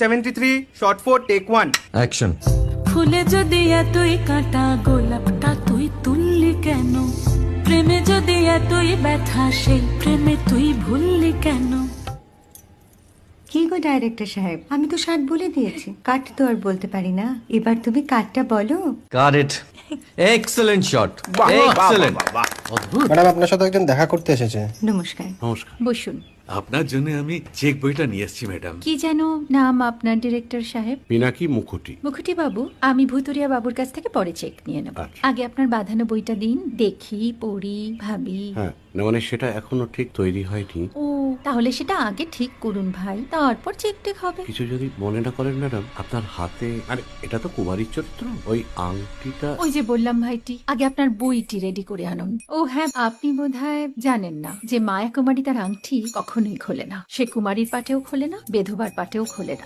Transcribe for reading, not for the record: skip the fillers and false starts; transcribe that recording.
73 shot 4 take 1 action. ফুলে যদি এতই কাঁটা গোলাপটা তুই তুললি কেন? প্রেমে যদি এতই ব্যথা সেই প্রেমে তুই ভুললি কেন? কি গো ডাইরেক্টর সাহেব, আমি তো 60 বলে দিয়েছি, কাট তো আর বলতে পারি না, এবার তুমি কাটটা বলো। Got it. Excellent shot, excellent. Madam আপনার সাথে একজন দেখা করতে এসেছে। নমস্কার। নমস্কার। বসুন। আপনার জন্য আমি চেক বইটা নিয়ে এসেছি ম্যাডাম। কি যেন নাম আপনার ডিরেক্টর সাহেব? পিনাকি মুখোটি। মুখুটি বাবু, আমি ভুতুরিয়া বাবুর কাছ থেকে পরে চেক নিয়ে নেব। আচ্ছা। আগে আপনার বাঁধানো বইটা দিন, দেখি, পড়ি, ভাবি। হ্যাঁ, না মানে সেটা এখনো ঠিক তৈরি হয়নি। ও, তাহলে সেটা আগে ঠিক করুন ভাই, তারপর চেক টেক হবে। কিছু যদি মনে না করেন ম্যাডাম, আপনার হাতে, আরে এটা তো কুমারীর চরিত্র, ওই আংটিটা। ওই যে বললাম ভাইটি, আগে আপনার বইটি রেডি করে আনুন। ও হ্যাঁ, আপনি বোধহয় জানেন না যে মায়া কুমারী তার আংটি কখনোই খোলে না। সে কুমারীর পাটেও খোলে না, বেধবার পাটেও খোলে না।